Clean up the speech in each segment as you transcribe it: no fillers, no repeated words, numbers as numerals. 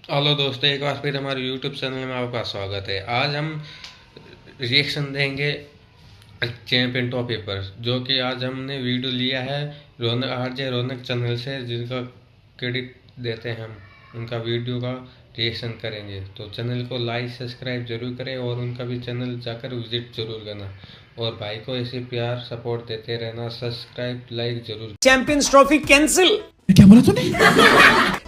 Hello दोस्तों, एक बार फिर हमारे यूट्यूब चैनल में आपका स्वागत है। आज हम रिएक्शन देंगे चैंपियन ट्रॉफी पर, जो कि आज हमने वीडियो लिया है रौनक आरजे रौनक चैनल से, जिनका क्रेडिट देते हैं हम। उनका वीडियो का रिएक्शन करेंगे, तो चैनल को लाइक सब्सक्राइब जरूर करें और उनका भी चैनल जाकर विजिट जरूर करना। और भाई को ऐसे प्यार सपोर्ट देते रहना, सब्सक्राइब लाइक जरूर। Champions trophy cancel. क्या बोला तूने?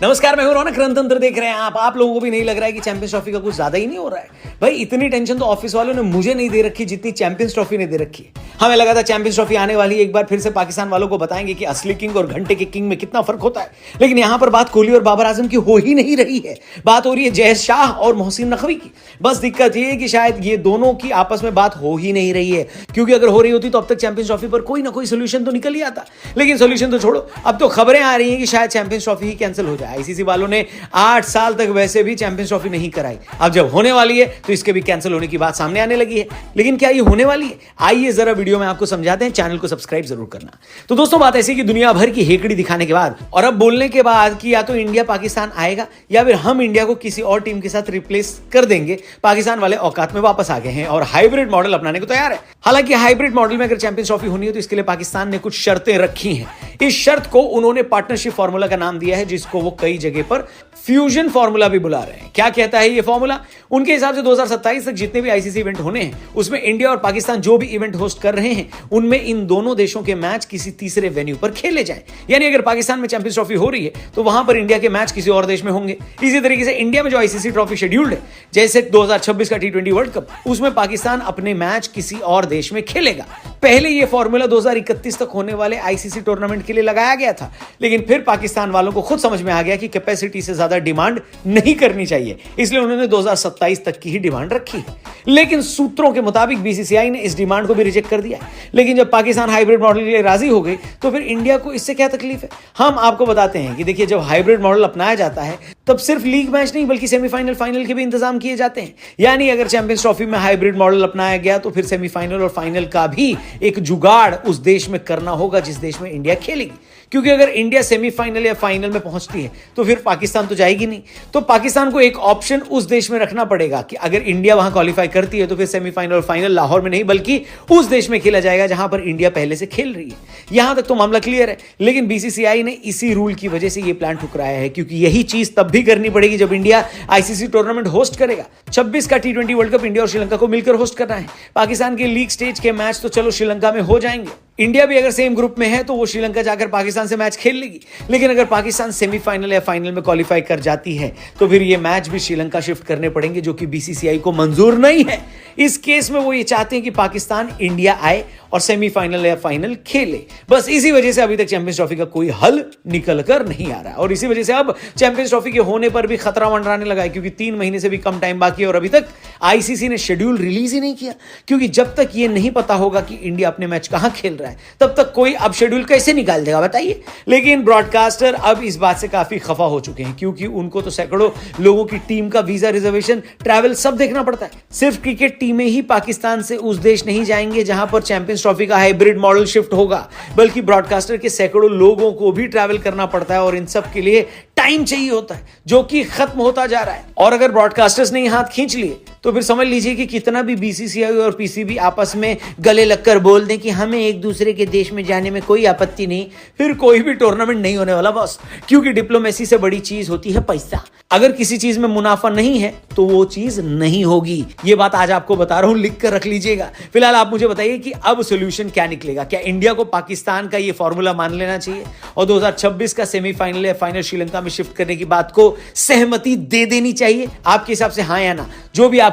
नमस्कार, मैं हूं रौनक। रणतंत्र देख रहे हैं आप लोगों को भी नहीं लग रहा है कि चैंपियंस ट्रॉफी का कुछ ज्यादा ही नहीं हो रहा है? भाई इतनी टेंशन तो ऑफिस वालों ने मुझे नहीं दे रखी जितनी चैंपियंस ट्रॉफी ने दे रखी है। हमें लगा था चैंपियंस ट्रॉफी आने वाली है, एक बार फिर से पाकिस्तान वालों को बताएंगे कि असली किंग और घंटे के किंग में कितना फर्क होता है। लेकिन यहां पर बात कोहली और बाबर आजम की हो ही नहीं रही है, बात हो रही है जय शाह और मोहसिन नकवी की। बस दिक्कत ये है कि शायद ये दोनों की आपस में बात हो ही नहीं रही है, क्योंकि अगर हो रही होती तो अब तक चैंपियंस ट्रॉफी पर कोई ना कोई सोल्यूशन तो निकल ही आता। लेकिन सोल्यूशन तो छोड़ो, अब तो खबरें आ रही हैं कि शायद चैंपियंस ट्रॉफी ही कैंसिल हो जाए। आईसीसी वालों ने 8 साल तक वैसे भी चैंपियंस ट्रॉफी नहीं कराई, अब जब होने वाली है तो इसके भी कैंसिल होने की बात सामने आने लगी है। लेकिन क्या ये होने वाली है? आइए जरा वीडियो में आपको समझाते हैं, चैनल को सब्सक्राइब जरूर करना। तो दोस्तों, बात ऐसी कि दुनिया भर की हेकड़ी दिखाने के बाद और अब बोलने के बाद कि या तो इंडिया पाकिस्तान आएगा या फिर हम इंडिया को किसी और टीम के साथ रिप्लेस कर देंगे, पाकिस्तान वाले औकात में वापस आ गए हैं और हाइब्रिड मॉडल अपनाने को तैयार है। हालांकि हाइब्रिड मॉडल में अगर चैंपियंस ट्रॉफी होनी है तो इसके लिए पाकिस्तान ने कुछ शर्तें रखी हैं। इस शर्त को उन्होंने पार्टनरशिप फार्मूला का नाम दिया है, जिसको वो कई जगह पर फ्यूजन फार्मूला भी बुला रहे हैं। क्या कहता है ये फार्मूला? उनके हिसाब से 2027 तक जितने भी आईसीसी इवेंट होने हैं, उसमें इंडिया और पाकिस्तान जो भी इवेंट होस्ट कर रहे हैं, उनमें इन दोनों देशों के मैच किसी तीसरे वेन्यू पर खेले जाएं। यानी अगर पाकिस्तान में चैंपियंस ट्रॉफी हो रही है तो वहां पर इंडिया के मैच किसी और देश में होंगे। इसी तरीके से इंडिया में जो आईसीसी ट्रॉफी शेड्यूल्ड है, जैसे 2026 का T20 वर्ल्ड कप, उसमें पाकिस्तान अपने मैच किसी और देश में खेलेगा। पहले यह फॉर्मूला 2031 तक होने वाले आईसीसी टूर्नामेंट के लिए लगाया गया था, लेकिन फिर पाकिस्तान वालों को खुद समझ में आ गया कि कैपेसिटी से ज्यादा डिमांड नहीं करनी चाहिए, इसलिए उन्होंने 2027 तक की ही डिमांड रखी है। लेकिन सूत्रों के मुताबिक बीसीसीआई ने इस डिमांड को भी रिजेक्ट कर दिया है। लेकिन जब पाकिस्तान हाइब्रिड मॉडल के लिए राजी हो गई तो फिर इंडिया को इससे क्या तकलीफ है? हम आपको बताते हैं कि देखिए, जब हाइब्रिड मॉडल अपनाया जाता है तब सिर्फ लीग मैच नहीं बल्कि सेमीफाइनल, फाइनल के भी इंतजाम किए जाते हैं। यानी अगर चैंपियंस ट्रॉफी में हाइब्रिड मॉडल अपनाया गया तो फिर सेमीफाइनल और फाइनल का भी एक जुगाड़ उस देश में करना होगा जिस देश में इंडिया खेलेगी, क्योंकि अगर इंडिया सेमीफाइनल या फाइनल में पहुंचती है तो फिर पाकिस्तान तो जाएगी नहीं। तो पाकिस्तान को एक ऑप्शन उस देश में रखना पड़ेगा कि अगर इंडिया वहां क्वालिफाई करती है तो फिर सेमीफाइनल और फाइनल लाहौर में नहीं बल्कि उस देश में खेला जाएगा जहां पर इंडिया पहले से खेल रही है। यहां तक तो मामला क्लियर है। लेकिन बीसीसीआई ने इसी रूल की वजह से यह प्लान ठुकराया है, क्योंकि यही चीज तब भी करनी पड़ेगी जब इंडिया आईसीसी टूर्नामेंट होस्ट करेगा। 26 का T20 वर्ल्ड कप इंडिया और श्रीलंका को मिलकर होस्ट करना है। पाकिस्तान के लीग स्टेज के मैच तो चलो श्रीलंका में हो जाएंगे, इंडिया भी अगर सेम ग्रुप में है तो वो श्रीलंका जाकर पाकिस्तान से मैच खेल लेगी। लेकिन अगर पाकिस्तान सेमीफाइनल या फाइनल में क्वालिफाई कर जाती है तो फिर ये मैच भी श्रीलंका शिफ्ट करने पड़ेंगे, जो कि बीसीसीआई को मंजूर नहीं है। इस केस में वो ये चाहते हैं कि पाकिस्तान इंडिया आए और सेमीफाइनल या फाइनल खेले। बस इसी वजह से अभी तक चैंपियंस ट्रॉफी का कोई हल निकल कर नहीं आ रहा है और इसी वजह से अब चैंपियंस ट्रॉफी के होने पर भी खतरा मंडराने लगा है, क्योंकि 3 महीने से भी कम टाइम बाकी है और अभी तक आईसीसी ने शेड्यूल रिलीज ही नहीं किया। क्योंकि जब तक ये नहीं पता होगा कि इंडिया अपने मैच कहां खेल रहा है तब तक कोई अब शेड्यूल कैसे निकाल देगा, बताइए। लेकिन ब्रॉडकास्टर अब इस बात से काफी खफा हो चुके हैं, क्योंकि उनको तो सैकड़ों लोगों की टीम का वीजा, रिजर्वेशन, ट्रैवल सब देखना पड़ता है। सिर्फ क्रिकेट टीमें ही पाकिस्तान से उस देश नहीं जाएंगे जहां पर चैंपियंस ट्रॉफी का हाइब्रिड मॉडल शिफ्ट होगा, बल्कि ब्रॉडकास्टर के सैकड़ों लोगों को भी ट्रैवल करना पड़ता है और इन सब के लिए टाइम चाहिए होता है, जो कि खत्म होता जा रहा है। और अगर ब्रॉडकास्टर्स ने हाथ खींच लिए तो फिर समझ लीजिए कि कितना भी बीसीसीआई और पीसीबी आपस में गले लगकर बोल दें कि हमें एक दूसरे के देश में जाने में कोई आपत्ति नहीं, फिर कोई भी टूर्नामेंट नहीं होने वाला बॉस। क्योंकि डिप्लोमेसी से बड़ी चीज होती है पैसा। अगर किसी चीज में मुनाफा नहीं है तो वो चीज नहीं होगी। ये बात आज आपको बता रहा हूं, लिख कर रख लीजिएगा। फिलहाल आप मुझे बताइए कि अब सोल्यूशन क्या निकलेगा। क्या इंडिया को पाकिस्तान का ये फॉर्मूला मान लेना चाहिए और 2026 का सेमीफाइनल या फाइनल श्रीलंका में शिफ्ट करने की बात को सहमति दे देनी चाहिए? आपके हिसाब से हाँ या ना, जो भी आपको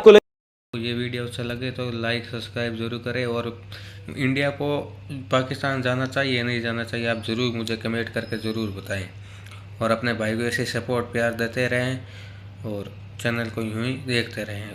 ये वीडियो अच्छा लगे तो लाइक सब्सक्राइब जरूर करें। और इंडिया को पाकिस्तान जाना चाहिए या नहीं जाना चाहिए, आप ज़रूर मुझे कमेंट करके ज़रूर बताएं। और अपने भाई को ऐसे सपोर्ट प्यार देते रहें और चैनल को यूं ही देखते रहें।